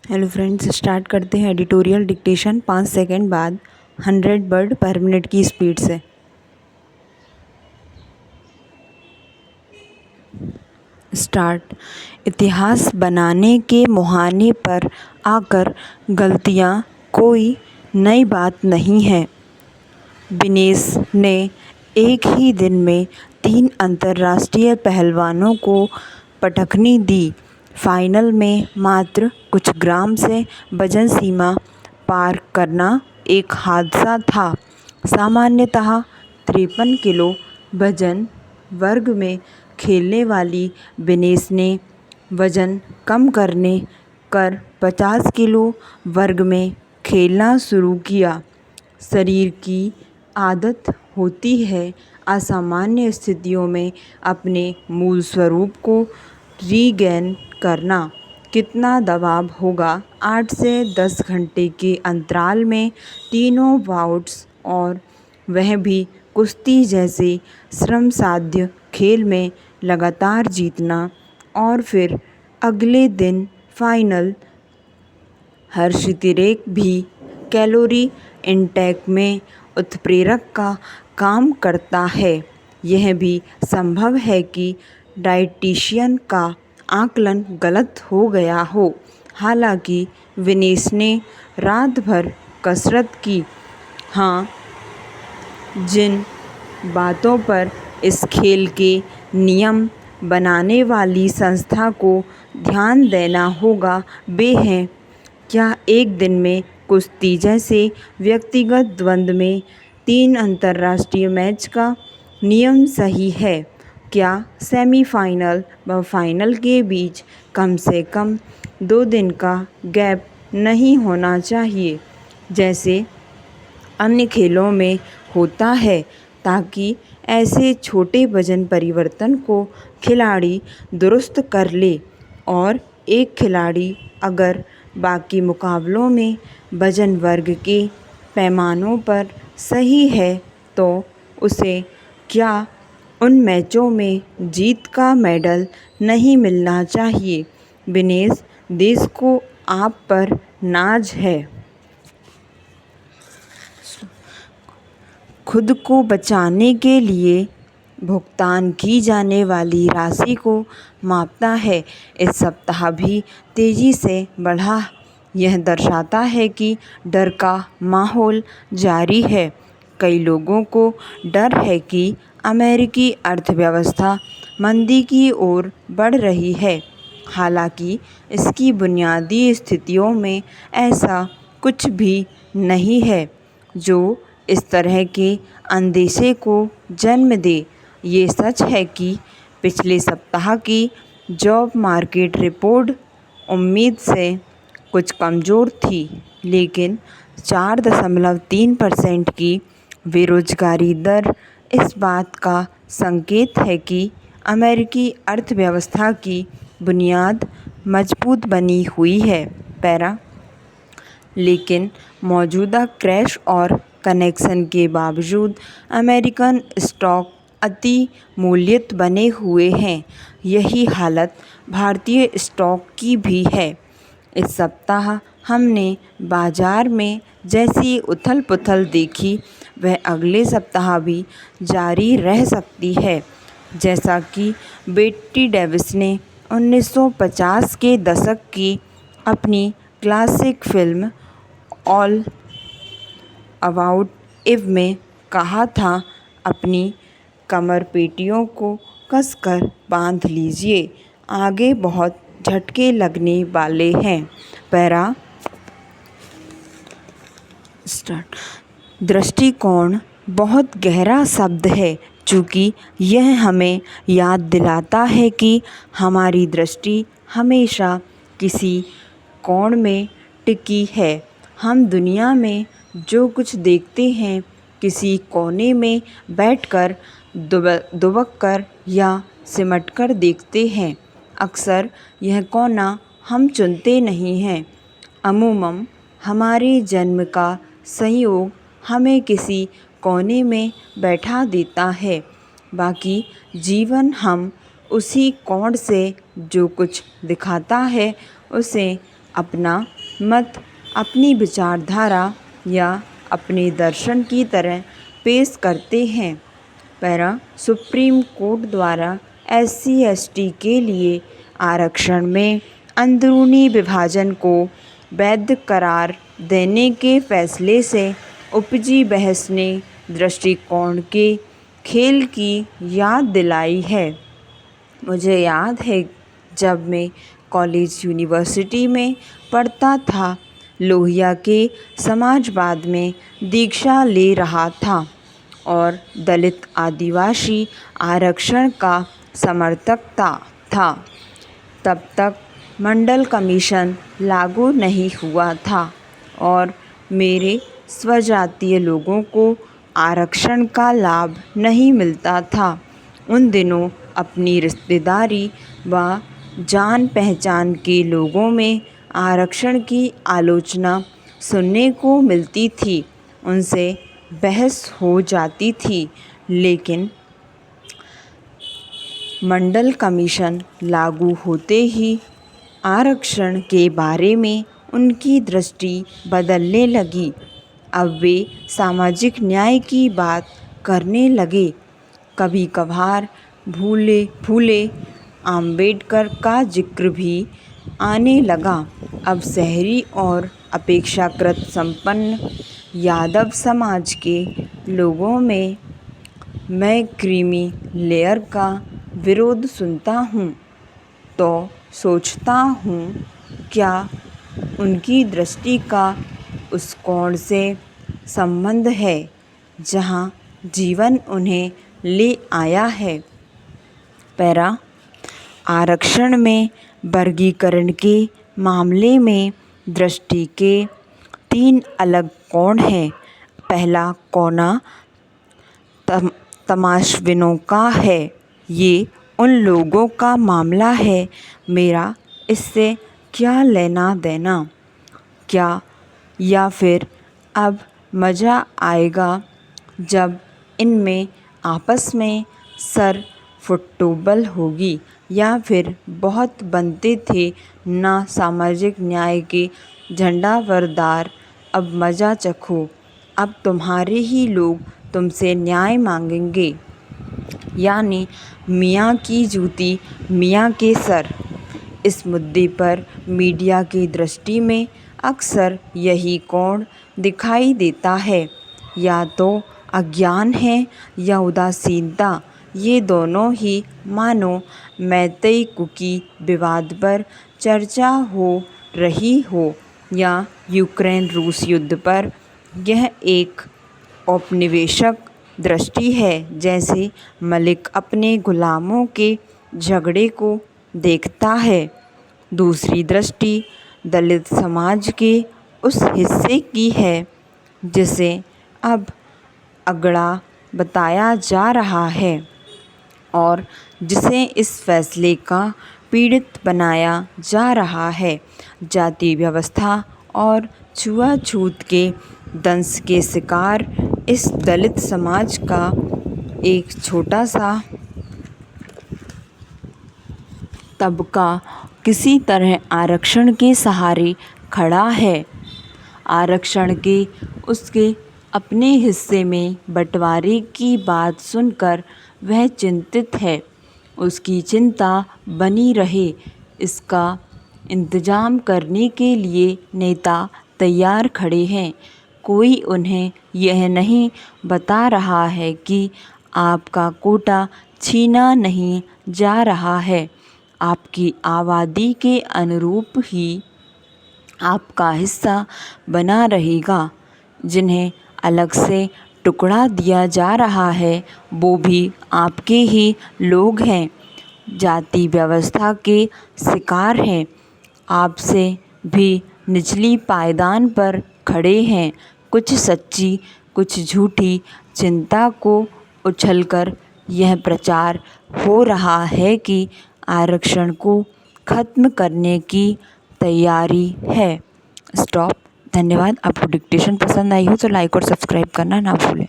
Hello friends, start करते हैं editorial dictation 5 second बाद 100 वर्ड पर मिनट की स्पीड से। स्टार्ट। इतिहास बनाने के मुहाने पर आकर गलतियाँ कोई नई बात नहीं है। विनेश ने एक ही दिन में 3 अंतर्राष्ट्रीय पहलवानों को पटखनी दी। फाइनल में मात्र कुछ ग्राम से वजन सीमा पार करना एक हादसा था। सामान्यतः 53 किलो वजन वर्ग में खेलने वाली विनेश ने वजन कम कर 50 किलो वर्ग में खेलना शुरू किया। शरीर की आदत होती है असामान्य स्थितियों में अपने मूल स्वरूप को रीगेन करना। कितना दबाव होगा? 8 से 10 घंटे के अंतराल में तीनों बाउट्स, और वह भी कुश्ती जैसे श्रमसाध्य खेल में लगातार जीतना, और फिर अगले दिन फाइनल। हर्षितिरेक भी कैलोरी इनटेक में उत्प्रेरक का काम करता है। यह भी संभव है कि डाइटिशियन का आकलन गलत हो गया हो। हालांकि विनेश ने रात भर कसरत की। हाँ, जिन बातों पर इस खेल के नियम बनाने वाली संस्था को ध्यान देना होगा वे हैं: क्या एक दिन में कुश्ती जैसे व्यक्तिगत द्वंद्व में 3 अंतर्राष्ट्रीय मैच का नियम सही है? क्या सेमीफाइनल व फाइनल के बीच कम से कम 2 दिन का गैप नहीं होना चाहिए, जैसे अन्य खेलों में होता है, ताकि ऐसे छोटे वजन परिवर्तन को खिलाड़ी दुरुस्त कर ले? और एक खिलाड़ी अगर बाकी मुकाबलों में वजन वर्ग के पैमानों पर सही है तो उसे क्या उन मैचों में जीत का मेडल नहीं मिलना चाहिए? विनेश, देश को आप पर नाज है। खुद को बचाने के लिए भुगतान की जाने वाली राशि को मापता है। इस सप्ताह भी तेजी से बढ़ा। यह दर्शाता है कि डर का माहौल जारी है। कई लोगों को डर है कि अमेरिकी अर्थव्यवस्था मंदी की ओर बढ़ रही है। हालांकि इसकी बुनियादी स्थितियों में ऐसा कुछ भी नहीं है जो इस तरह के अंदेशे को जन्म दे। ये सच है कि पिछले सप्ताह की जॉब मार्केट रिपोर्ट उम्मीद से कुछ कमज़ोर थी, लेकिन 4.3% की बेरोजगारी दर इस बात का संकेत है कि अमेरिकी अर्थव्यवस्था की बुनियाद मजबूत बनी हुई है। पैरा। लेकिन मौजूदा क्रैश और कनेक्शन के बावजूद अमेरिकन स्टॉक अति मूल्यित बने हुए हैं। यही हालत भारतीय स्टॉक की भी है। इस सप्ताह हमने बाजार में जैसी उथल पुथल देखी, वह अगले सप्ताह भी जारी रह सकती है। जैसा कि बेट्टी डेविस ने 1950 के दशक की अपनी क्लासिक फिल्म ऑल अबाउट इव में कहा था, अपनी कमरपेटियों को कसकर बांध लीजिए, आगे बहुत झटके लगने वाले हैं। पैरा। स्टार्ट। दृष्टिकोण बहुत गहरा शब्द है, चूँकि यह हमें याद दिलाता है कि हमारी दृष्टि हमेशा किसी कोण में टिकी है। हम दुनिया में जो कुछ देखते हैं, किसी कोने में बैठकर दुबक कर या सिमट कर देखते हैं। अक्सर यह कोना हम चुनते नहीं हैं। अमूमन हमारे जन्म का संयोग हमें किसी कोने में बैठा देता है। बाकी जीवन हम उसी कोण से जो कुछ दिखाता है उसे अपना मत अपनी विचारधारा या अपने दर्शन की तरह पेश करते हैं। पैरा सुप्रीम कोर्ट द्वारा SC/ST के लिए आरक्षण में अंदरूनी विभाजन को वैध करार देने के फैसले से उपजी बहस ने दृष्टिकोण के खेल की याद दिलाई है। मुझे याद है जब मैं कॉलेज यूनिवर्सिटी में पढ़ता था, लोहिया के समाजवाद में दीक्षा ले रहा था और दलित आदिवासी आरक्षण का समर्थक था। तब तक मंडल कमीशन लागू नहीं हुआ था और मेरे स्वजातीय लोगों को आरक्षण का लाभ नहीं मिलता था। उन दिनों अपनी रिश्तेदारी व जान पहचान के लोगों में आरक्षण की आलोचना सुनने को मिलती थी, उनसे बहस हो जाती थी, लेकिन मंडल कमीशन लागू होते ही आरक्षण के बारे में उनकी दृष्टि बदलने लगी। अब वे सामाजिक न्याय की बात करने लगे। कभी कभार फूले अम्बेडकर का जिक्र भी आने लगा। अब शहरी और अपेक्षाकृत संपन्न यादव समाज के लोगों में मैं क्रीमी लेयर का विरोध सुनता हूँ तो सोचता हूँ, क्या उनकी दृष्टि का उस कोण से संबंध है जहाँ जीवन उन्हें ले आया है। पैरा आरक्षण में वर्गीकरण के मामले में दृष्टि के 3 अलग कोण हैं। पहला कोना तमाशबिनों का है। ये उन लोगों का मामला है, मेरा इससे क्या लेना देना, क्या या फिर अब मज़ा आएगा जब इनमें आपस में सर फुटबॉल होगी, या फिर बहुत बनते थे ना सामाजिक न्याय के झंडावरदार, अब मज़ा चखो, अब तुम्हारे ही लोग तुमसे न्याय मांगेंगे। यानी मियाँ की जूती मियाँ के सर। इस मुद्दे पर मीडिया की दृष्टि में अक्सर यही कोण दिखाई देता है। या तो अज्ञान है या उदासीनता, ये दोनों ही मानो मैतेई कुकी विवाद पर चर्चा हो रही हो या यूक्रेन रूस युद्ध पर। यह एक औपनिवेशिक दृष्टि है, जैसे मलिक अपने गुलामों के झगड़े को देखता है। दूसरी दृष्टि दलित समाज के उस हिस्से की है जिसे अब अगड़ा बताया जा रहा है और जिसे इस फैसले का पीड़ित बनाया जा रहा है। जाति व्यवस्था और छुआछूत के दंश के शिकार इस दलित समाज का एक छोटा सा तबका किसी तरह आरक्षण के सहारे खड़ा है। आरक्षण के उसके अपने हिस्से में बंटवारे की बात सुनकर वह चिंतित है। उसकी चिंता बनी रहे, इसका इंतजाम करने के लिए नेता तैयार खड़े हैं। कोई उन्हें यह नहीं बता रहा है कि आपका कोटा छीना नहीं जा रहा है, आपकी आबादी के अनुरूप ही आपका हिस्सा बना रहेगा। जिन्हें अलग से टुकड़ा दिया जा रहा है वो भी आपके ही लोग हैं, जाति व्यवस्था के शिकार हैं, आपसे भी निचली पायदान पर खड़े हैं। कुछ सच्ची कुछ झूठी चिंता को उछलकर यह प्रचार हो रहा है कि आरक्षण को ख़त्म करने की तैयारी है। स्टॉप। धन्यवाद। आपको डिक्टेशन पसंद आई हो तो लाइक और सब्सक्राइब करना ना भूलें।